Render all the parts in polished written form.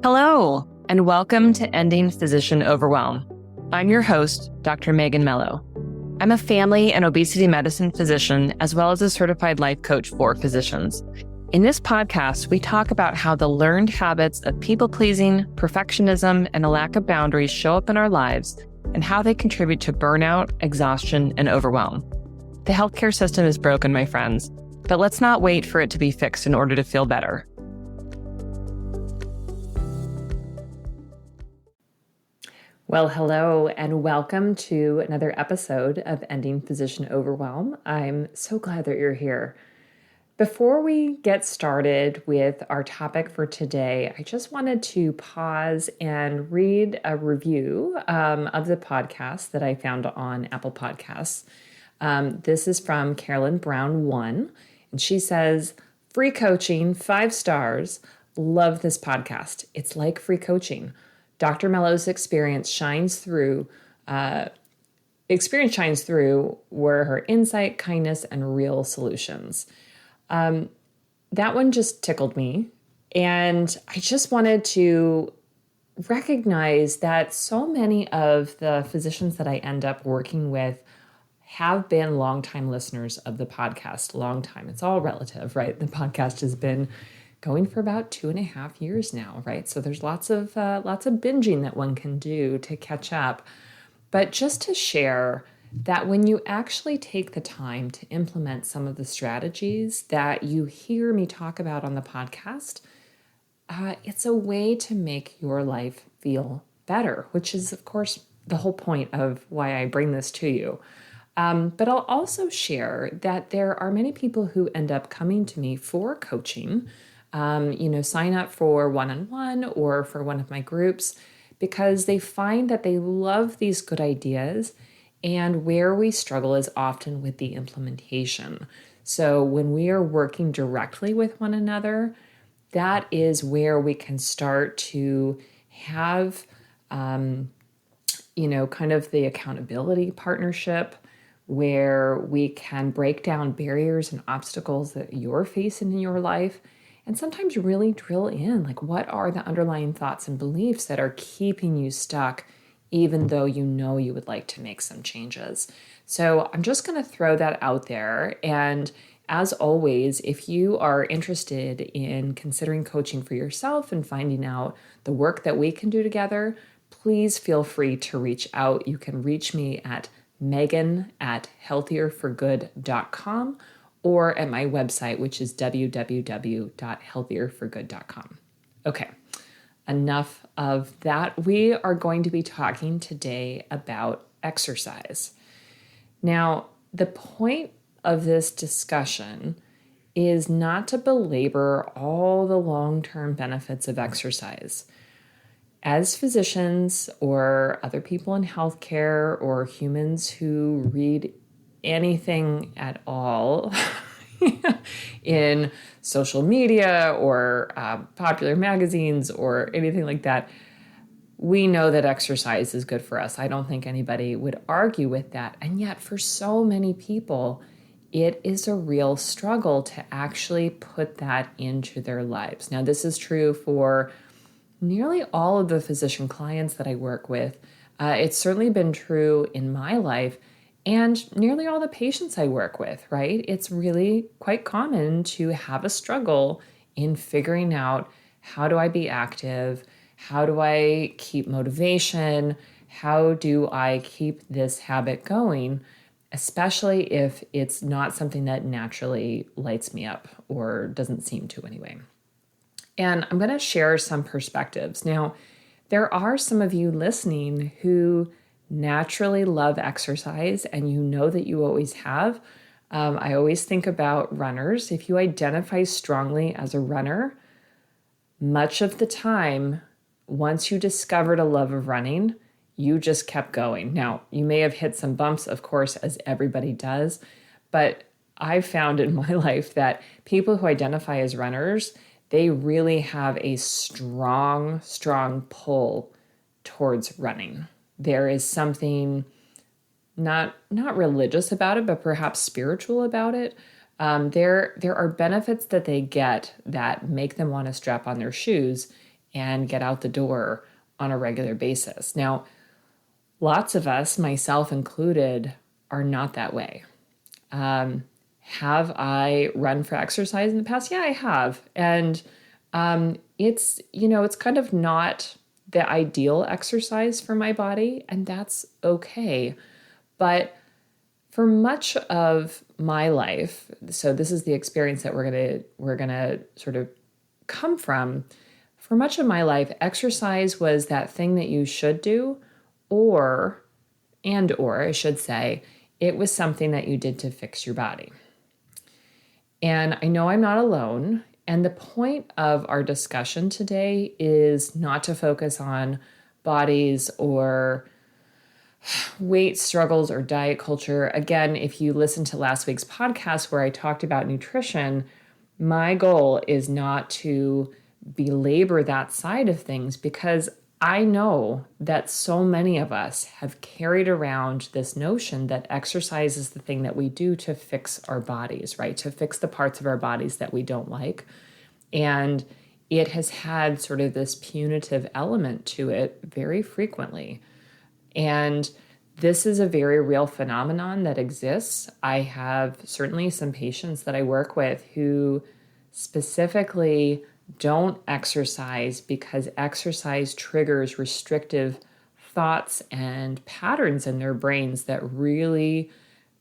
Hello, and welcome to Ending Physician Overwhelm. I'm your host, Dr. Megan Mello. I'm a family and obesity medicine physician, as well as a certified life coach for physicians. In this podcast, we talk about how the learned habits of people-pleasing, perfectionism, and a lack of boundaries show up in our lives and how they contribute to burnout, exhaustion, and overwhelm. The healthcare system is broken, my friends, but let's not wait for it to be fixed in order to feel better. Well, hello, and welcome to another episode of Ending Physician Overwhelm. I'm so glad that you're here. Before we get started with our topic for today, I just wanted to pause and read a review of the podcast that I found on Apple Podcasts. This is from Carolyn Brown 1, and she says, "Free coaching, 5 stars. Love this podcast. It's like free coaching. Dr. Mello's experience shines through where her insight, kindness, and real solutions." That one just tickled me. And I just wanted to recognize that so many of the physicians that I end up working with have been longtime listeners of the podcast. Long time. It's all relative, right? The podcast has been going for about 2.5 years now, right? So there's lots of binging that one can do to catch up. But just to share that when you actually take the time to implement some of the strategies that you hear me talk about on the podcast, it's a way to make your life feel better, which is, of course, the whole point of why I bring this to you. But I'll also share that there are many people who end up coming to me for coaching, sign up for one-on-one or for one of my groups because they find that they love these good ideas, and where we struggle is often with the implementation. So when we are working directly with one another, that is where we can start to have, kind of the accountability partnership, where we can break down barriers and obstacles that you're facing in your life. And sometimes really drill in, like, what are the underlying thoughts and beliefs that are keeping you stuck, even though you know you would like to make some changes. So I'm just going to throw that out there. And as always, if you are interested in considering coaching for yourself and finding out the work that we can do together, please feel free to reach out. You can reach me at megan@healthierforgood.com or at my website, which is www.healthierforgood.com. Okay, enough of that. We are going to be talking today about exercise. Now, the point of this discussion is not to belabor all the long-term benefits of exercise. As physicians or other people in healthcare or humans who read anything at all in social media or popular magazines or anything like that, we know that exercise is good for us. I don't think anybody would argue with that. And yet for so many people, it is a real struggle to actually put that into their lives. Now, this is true for nearly all of the physician clients that I work with. It's certainly been true in my life and nearly all the patients I work with, right? It's really quite common to have a struggle in figuring out, how do I be active? How do I keep motivation? How do I keep this habit going? Especially if it's not something that naturally lights me up or doesn't seem to anyway. And I'm going to share some perspectives. Now, there are some of you listening who naturally love exercise, and you know that you always have. I always think about runners. If you identify strongly as a runner, much of the time, once you discovered a love of running, you just kept going. Now, you may have hit some bumps, of course, as everybody does, but I've found in my life that people who identify as runners, they really have a strong, strong pull towards running. There is something not religious about it, but perhaps spiritual about it. There are benefits that they get that make them want to strap on their shoes and get out the door on a regular basis. Now, lots of us, myself included, are not that way. Have I run for exercise in the past? Yeah, I have. And it's kind of not the ideal exercise for my body, and that's okay. But for much of my life, so this is the experience that we're gonna sort of come from. For much of my life, exercise was that thing that you should do, or I should say, it was something that you did to fix your body. And I know I'm not alone. And the point of our discussion today is not to focus on bodies or weight struggles or diet culture. Again, if you listen to last week's podcast where I talked about nutrition, my goal is not to belabor that side of things, because I know that so many of us have carried around this notion that exercise is the thing that we do to fix our bodies, right? To fix the parts of our bodies that we don't like. And it has had sort of this punitive element to it very frequently. And this is a very real phenomenon that exists. I have certainly some patients that I work with who specifically don't exercise because exercise triggers restrictive thoughts and patterns in their brains that really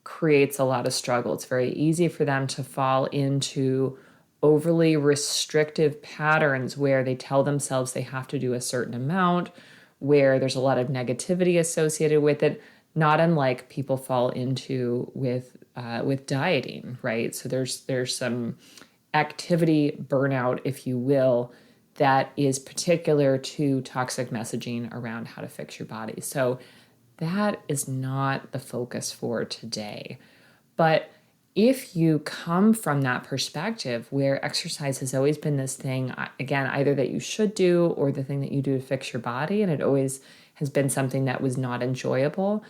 creates a lot of struggle. It's very easy for them to fall into overly restrictive patterns where they tell themselves they have to do a certain amount, where there's a lot of negativity associated with it, not unlike people fall into with dieting, right? So there's some activity burnout, if you will, that is particular to toxic messaging around how to fix your body. So that is not the focus for today. But if you come from that perspective where exercise has always been this thing, again, either that you should do or the thing that you do to fix your body, and it always has been something that was not enjoyable,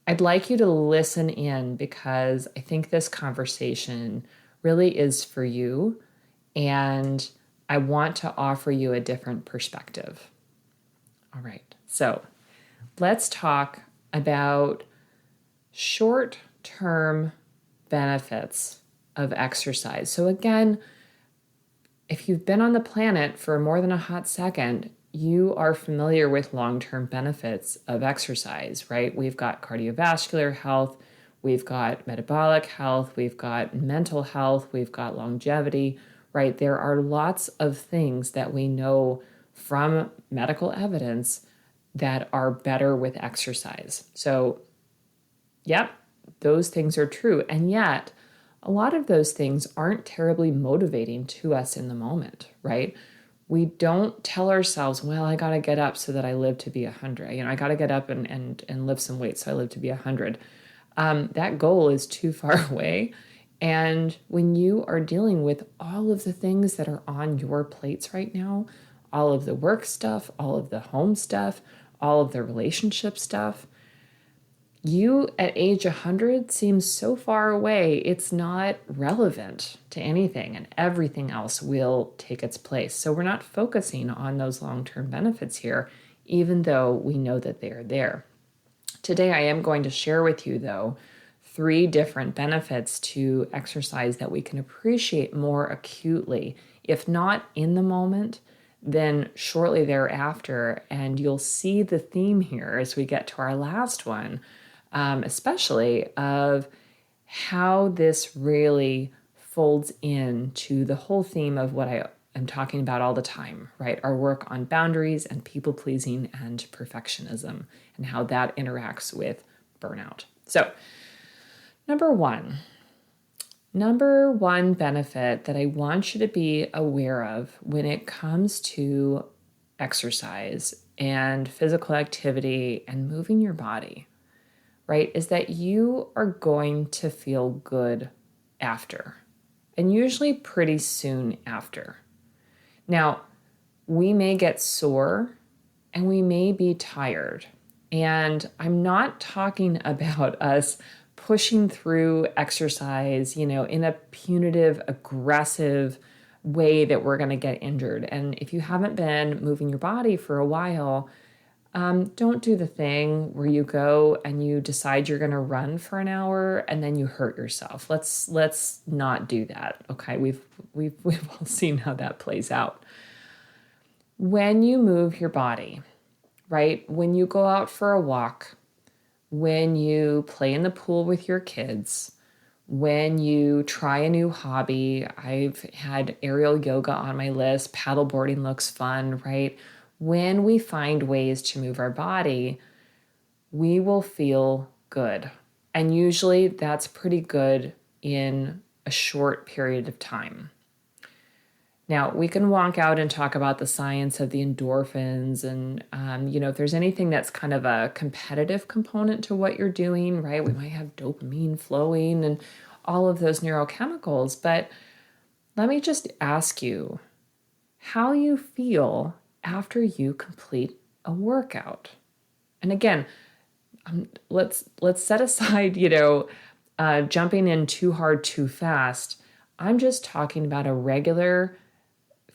I'd like you to listen in, because I think this conversation really is for you, and I want to offer you a different perspective. All right, so let's talk about short-term benefits of exercise. So again, if you've been on the planet for more than a hot second, you are familiar with long-term benefits of exercise, right? We've got cardiovascular health, we've got metabolic health, we've got mental health, we've got longevity, right? There are lots of things that we know from medical evidence that are better with exercise. So, yep, those things are true. And yet, a lot of those things aren't terribly motivating to us in the moment, right? We don't tell ourselves, well, I got to get up so that I live to be 100. I got to get up and lift some weight so I live to be 100. That goal is too far away. And when you are dealing with all of the things that are on your plates right now, all of the work stuff, all of the home stuff, all of the relationship stuff, you at age 100 seems so far away, it's not relevant to anything, and everything else will take its place. So we're not focusing on those long-term benefits here, even though we know that they are there. Today, I am going to share with you, though, 3 different benefits to exercise that we can appreciate more acutely, if not in the moment, then shortly thereafter. And you'll see the theme here as we get to our last one, especially of how this really folds into the whole theme of what I am talking about all the time, right? Our work on boundaries and people pleasing and perfectionism, and how that interacts with burnout. So, number one benefit that I want you to be aware of when it comes to exercise and physical activity and moving your body, right, is that you are going to feel good after, and usually pretty soon after. Now, we may get sore and we may be tired, and I'm not talking about us pushing through exercise, in a punitive, aggressive, way that we're going to get injured. And if you haven't been moving your body for a while, don't do the thing where you go and you decide you're going to run for an hour and then you hurt yourself. Let's not do that. Okay, we've all seen how that plays out. When you move your body, right? When you go out for a walk, when you play in the pool with your kids, when you try a new hobby. I've had aerial yoga on my list. Paddleboarding looks fun, right? When we find ways to move our body, we will feel good. And usually that's pretty good in a short period of time. Now, we can walk out and talk about the science of the endorphins and, if there's anything that's kind of a competitive component to what you're doing, right? We might have dopamine flowing and all of those neurochemicals. But let me just ask you how you feel after you complete a workout. And again, let's set aside, jumping in too hard, too fast. I'm just talking about a regular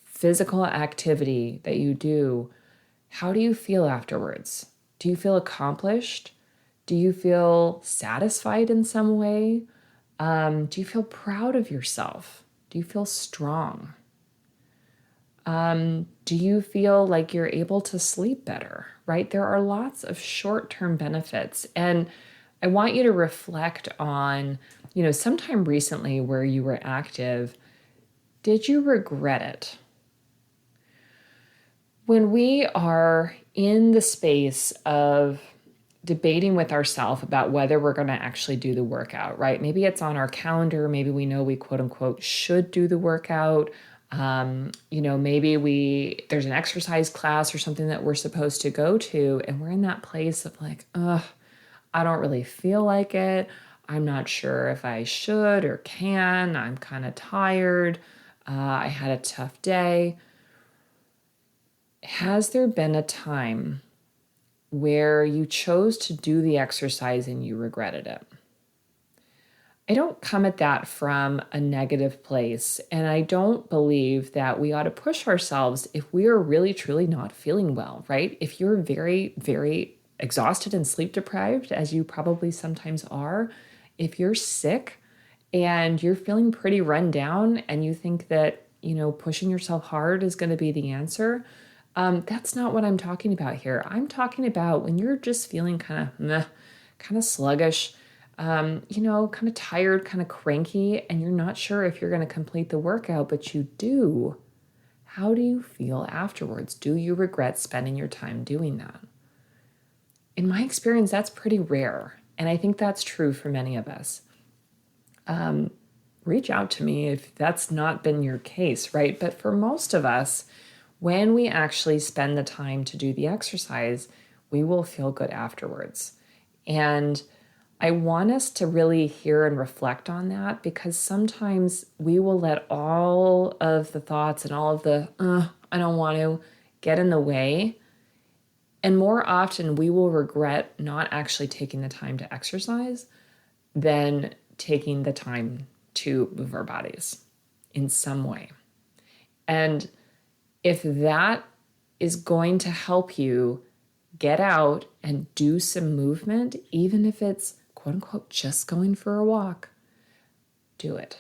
physical activity that you do. How do you feel afterwards? Do you feel accomplished? Do you feel satisfied in some way? Do you feel proud of yourself? Do you feel strong? Do you feel like you're able to sleep better, right? There are lots of short-term benefits. And I want you to reflect on, sometime recently where you were active, did you regret it? When we are in the space of debating with ourselves about whether we're going to actually do the workout, right? Maybe it's on our calendar. Maybe we know we quote unquote should do the workout. Maybe there's an exercise class or something that we're supposed to go to, and we're in that place of like, I don't really feel like it. I'm not sure if I should or can. I'm kind of tired. I had a tough day. Has there been a time where you chose to do the exercise and you regretted it? I don't come at that from a negative place, and I don't believe that we ought to push ourselves if we are really, truly not feeling well, right? If you're very, very exhausted and sleep deprived, as you probably sometimes are, if you're sick and you're feeling pretty run down and you think that, pushing yourself hard is going to be the answer, that's not what I'm talking about here. I'm talking about when you're just feeling kind of sluggish, kind of tired, kind of cranky, and you're not sure if you're going to complete the workout, but you do. How do you feel afterwards? Do you regret spending your time doing that? In my experience, that's pretty rare. And I think that's true for many of us. Reach out to me if that's not been your case, right? But for most of us, when we actually spend the time to do the exercise, we will feel good afterwards. And I want us to really hear and reflect on that, because sometimes we will let all of the thoughts and all of the, I don't want to, get in the way. And more often we will regret not actually taking the time to exercise than taking the time to move our bodies in some way. And if that is going to help you get out and do some movement, even if it's quote unquote just going for a walk, do it.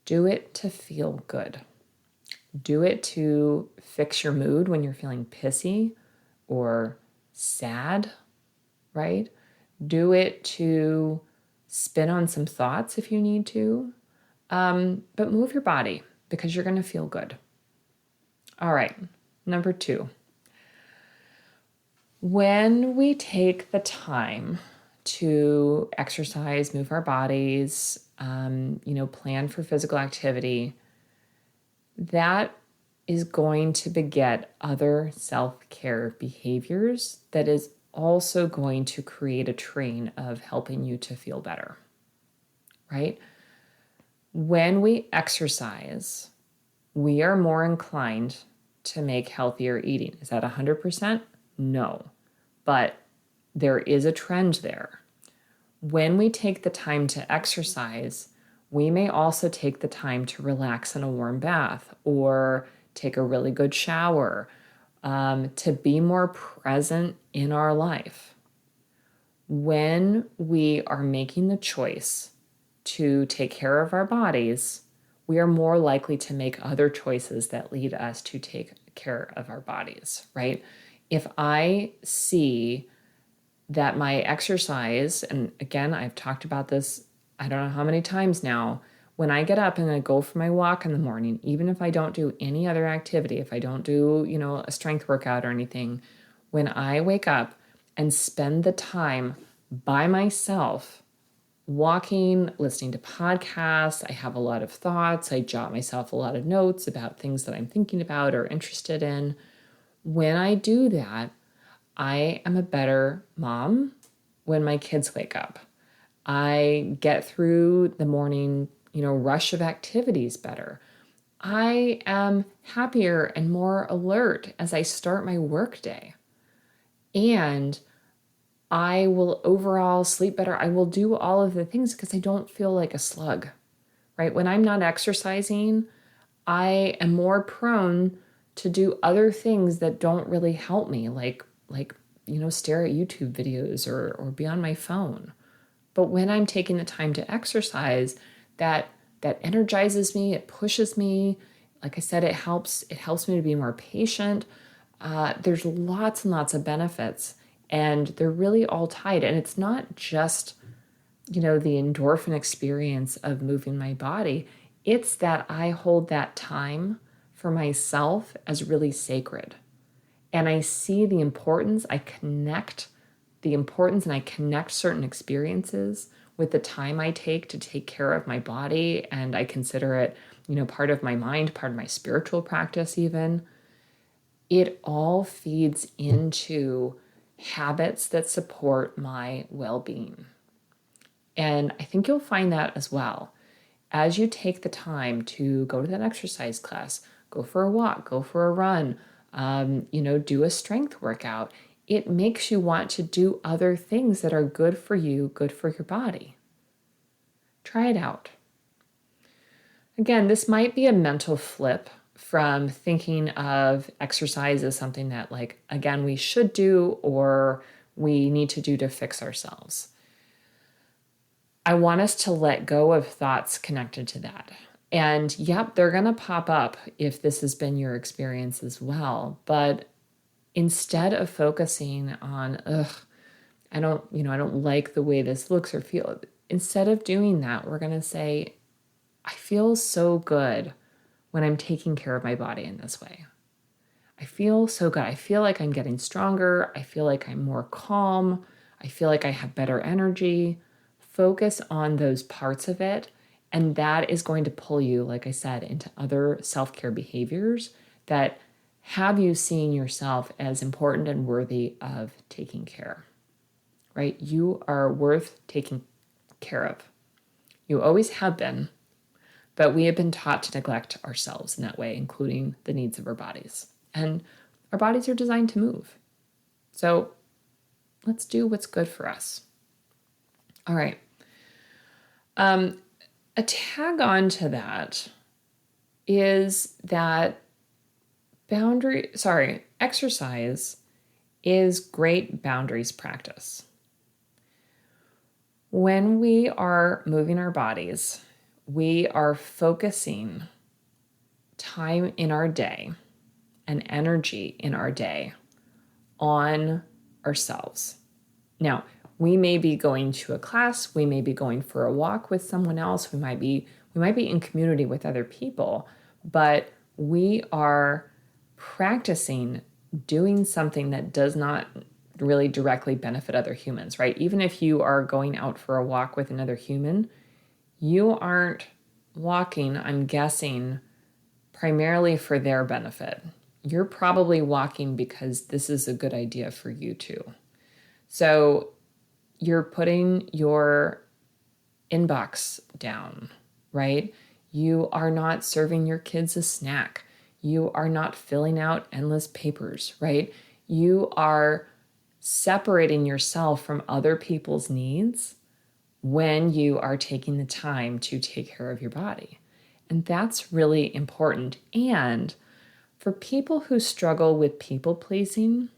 Do it to feel good. Do it to fix your mood when you're feeling pissy or sad, right? Do it to spin on some thoughts if you need to. But move your body because you're going to feel good. All right, number 2. When we take the time to exercise, move our bodies, plan for physical activity, that is going to beget other self-care behaviors that is also going to create a train of helping you to feel better, right? When we exercise, we are more inclined to make healthier eating. Is that 100%? No, but there is a trend there. When we take the time to exercise, We may also take the time to relax in a warm bath or take a really good shower, to be more present in our life. When we are making the choice to take care of our bodies, we are more likely to make other choices that lead us to take care of our bodies, right? If I see that my exercise, and again, I've talked about this, I don't know how many times now, when I get up and I go for my walk in the morning, even if I don't do any other activity, if I don't do, a strength workout or anything, when I wake up and spend the time by myself, walking, listening to podcasts, I have a lot of thoughts, I jot myself a lot of notes about things that I'm thinking about or interested in. When I do that, I am a better mom when my kids wake up. I get through the morning, rush of activities better. I am happier and more alert as I start my workday. And I will overall sleep better. I will do all of the things because I don't feel like a slug, right? When I'm not exercising, I am more prone to do other things that don't really help me, like stare at YouTube videos or be on my phone. But when I'm taking the time to exercise, that energizes me, it pushes me. Like I said, it helps me to be more patient. There's lots and lots of benefits, and they're really all tied. And it's not just, the endorphin experience of moving my body. It's that I hold that time for myself as really sacred. And I see the importance, I connect and I connect certain experiences with the time I take to take care of my body. And I consider it, part of my mind, part of my spiritual practice even. It all feeds into habits that support my well-being. And I think you'll find that as well. As you take the time to go to that exercise class, go for a walk, go for a run, do a strength workout, it makes you want to do other things that are good for you, good for your body. Try it out. Again, this might be a mental flip from thinking of exercise as something that, again, we should do or we need to do to fix ourselves. I want us to let go of thoughts connected to that. And yep, they're going to pop up if this has been your experience as well. But instead of focusing on, I don't like the way this looks or feels. Instead of doing that, we're going to say, I feel so good when I'm taking care of my body in this way. I feel so good. I feel like I'm getting stronger. I feel like I'm more calm. I feel like I have better energy. Focus on those parts of it. And that is going to pull you, like I said, into other self-care behaviors that have you seeing yourself as important and worthy of taking care, right? You are worth taking care of. You always have been, but we have been taught to neglect ourselves in that way, including the needs of our bodies. And our bodies are designed to move. So let's do what's good for us. All right. A tag on to that is that exercise is great boundaries practice. When we are moving our bodies, we are focusing time in our day and energy in our day on ourselves. Now, we may be going to a class, we may be going for a walk with someone else, we might be in community with other people, but we are practicing doing something that does not really directly benefit other humans, right? Even if you are going out for a walk with another human, you aren't walking, I'm guessing, primarily for their benefit. You're probably walking because this is a good idea for you too. So you're putting your inbox down, right? You are not serving your kids a snack. You are not filling out endless papers, right? You are separating yourself from other people's needs when you are taking the time to take care of your body. And that's really important. And for people who struggle with people pleasing,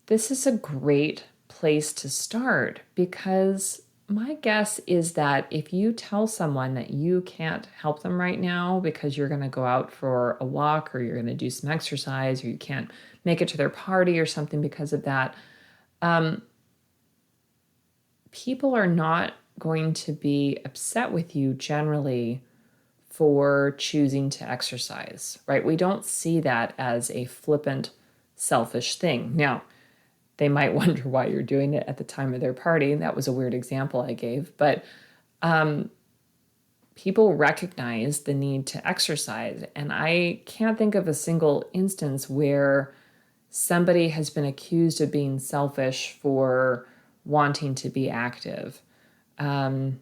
this is a great place to start, because my guess is that if you tell someone that you can't help them right now because you're going to go out for a walk, or you're going to do some exercise, or you can't make it to their party or something because of that, people are not going to be upset with you generally for choosing to exercise, right? We don't see that as a flippant, selfish thing. Now, they might wonder why you're doing it at the time of their party. That was a weird example I gave, but people recognize the need to exercise. And I can't think of a single instance where somebody has been accused of being selfish for wanting to be active. I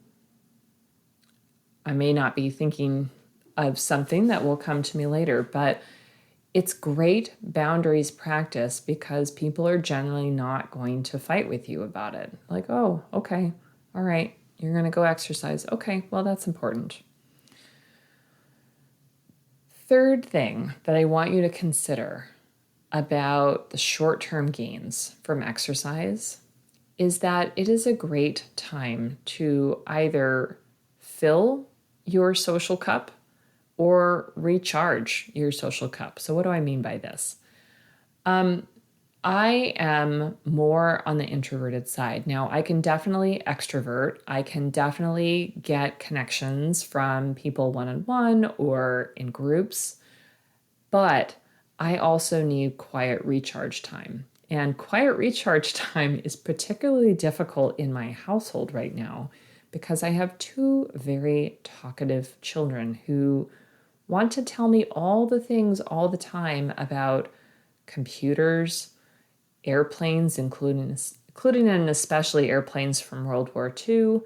may not be thinking of something that will come to me later, but it's great boundaries practice, because people are generally not going to fight with you about it. Like, oh, okay, all right, you're going to go exercise. Okay, well, that's important. Third thing that I want you to consider about the short-term gains from exercise is that it is a great time to either fill your social cup or recharge your social cup. So what do I mean by this? I am more on the introverted side. Now, I can definitely extrovert. I can definitely get connections from people one-on-one or in groups, but I also need quiet recharge time. And quiet recharge time is particularly difficult in my household right now, because I have two very talkative children who want to tell me all the things all the time about computers, airplanes, including and especially airplanes from World War II,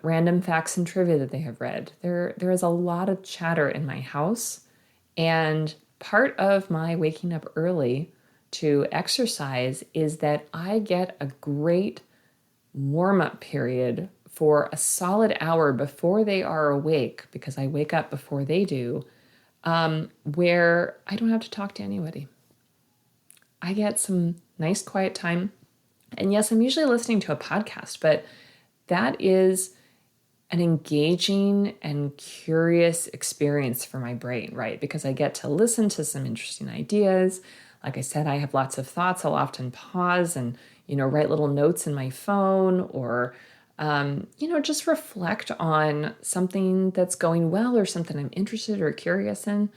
random facts and trivia that they have read. There is a lot of chatter in my house, and part of my waking up early to exercise is that I get a great warm-up period for a solid hour before they are awake, because I wake up before they do, where I don't have to talk to anybody. I get some nice quiet time. And yes, I'm usually listening to a podcast, but that is an engaging and curious experience for my brain, right? Because I get to listen to some interesting ideas. Like I said, I have lots of thoughts. I'll often pause and, write little notes in my phone, or, just reflect on something that's going well or something I'm interested or curious in.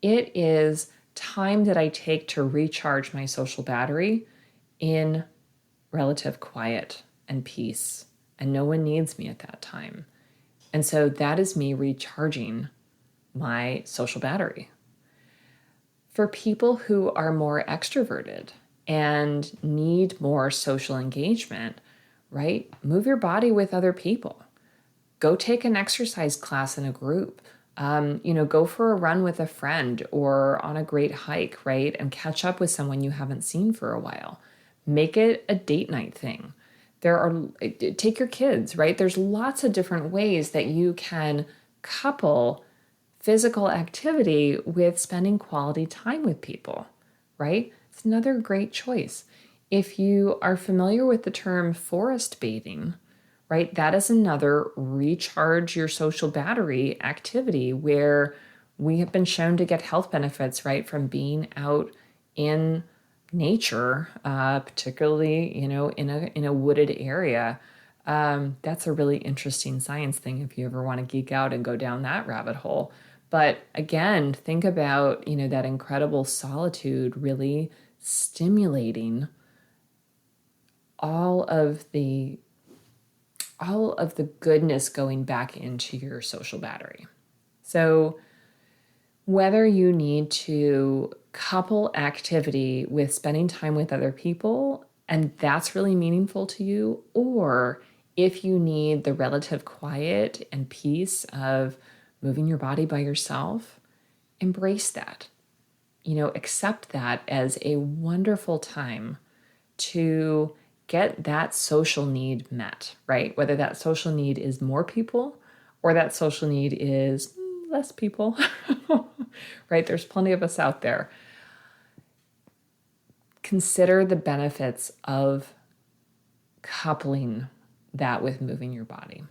It is time that I take to recharge my social battery in relative quiet and peace, and no one needs me at that time. And so that is me recharging my social battery. For people who are more extroverted and need more social engagement, right? Move your body with other people. Go take an exercise class in a group. Go for a run with a friend or on a great hike, right? And catch up with someone you haven't seen for a while. Make it a date night thing. Take your kids, right? There's lots of different ways that you can couple physical activity with spending quality time with people, right? It's another great choice. If you are familiar with the term forest bathing, right, that is another recharge your social battery activity where we have been shown to get health benefits, right, from being out in nature, particularly, in a wooded area. That's a really interesting science thing if you ever want to geek out and go down that rabbit hole. But again, think about, that incredible solitude really stimulating all of the goodness going back into your social battery. So whether you need to couple activity with spending time with other people, and that's really meaningful to you, or if you need the relative quiet and peace of moving your body by yourself, embrace that. Accept that as a wonderful time to get that social need met, right? Whether that social need is more people or that social need is less people, right? There's plenty of us out there. Consider the benefits of coupling that with moving your body.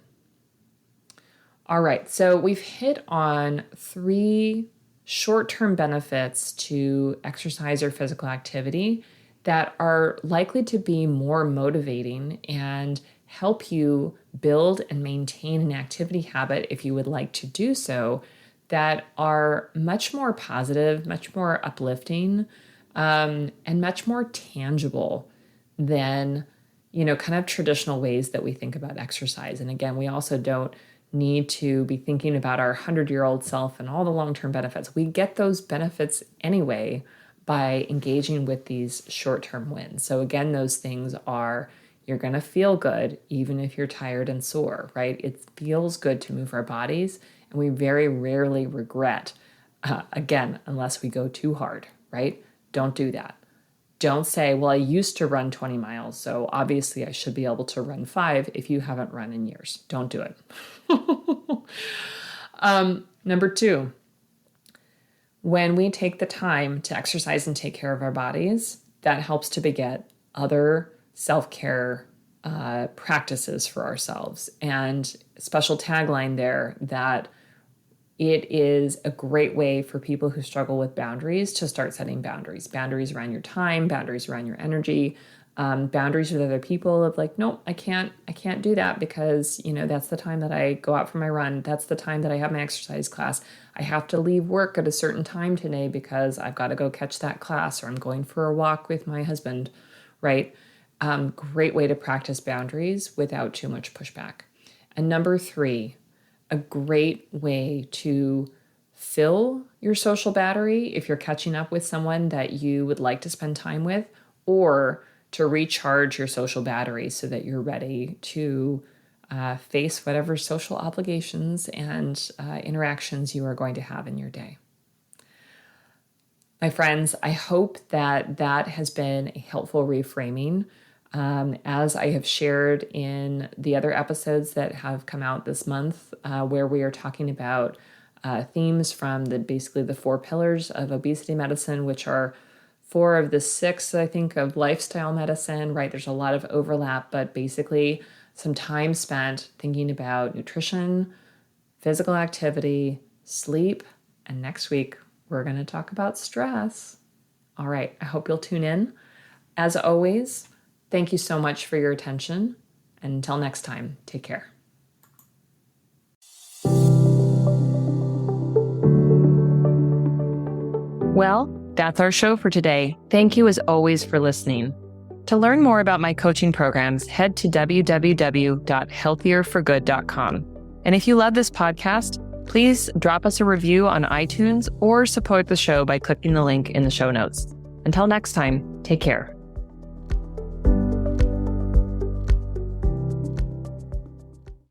All right, so we've hit on 3 short-term benefits to exercise or physical activity that are likely to be more motivating and help you build and maintain an activity habit if you would like to do so, that are much more positive, much more uplifting, and much more tangible than, kind of traditional ways that we think about exercise. And again, we also don't need to be thinking about our 100-year-old self and all the long-term benefits. We get those benefits anyway by engaging with these short-term wins. So again, those things are, you're going to feel good even if you're tired and sore, right? It feels good to move our bodies, and we very rarely regret, again, unless we go too hard, right? Don't do that. Don't say, well, I used to run 20 miles, so obviously I should be able to run 5 if you haven't run in years. Don't do it. Number 2, when we take the time to exercise and take care of our bodies, that helps to beget other self-care practices for ourselves. And special tagline there that it is a great way for people who struggle with boundaries to start setting boundaries. Boundaries around your time, boundaries around your energy, boundaries with other people of like, nope, I can't do that because, that's the time that I go out for my run. That's the time that I have my exercise class. I have to leave work at a certain time today because I've got to go catch that class, or I'm going for a walk with my husband, right? Great way to practice boundaries without too much pushback. And number 3, a great way to fill your social battery if you're catching up with someone that you would like to spend time with, or to recharge your social battery so that you're ready to face whatever social obligations and interactions you are going to have in your day. My friends, I hope that has been a helpful reframing. As I have shared in the other episodes that have come out this month, where we are talking about themes from basically the 4 pillars of obesity medicine, which are 4 of the 6, I think, of lifestyle medicine, right? There's a lot of overlap, but basically some time spent thinking about nutrition, physical activity, sleep, and next week we're going to talk about stress. All right, I hope you'll tune in. As always, thank you so much for your attention. And until next time, take care. Well, that's our show for today. Thank you as always for listening. To learn more about my coaching programs, head to www.healthierforgood.com. And if you love this podcast, please drop us a review on iTunes or support the show by clicking the link in the show notes. Until next time, take care.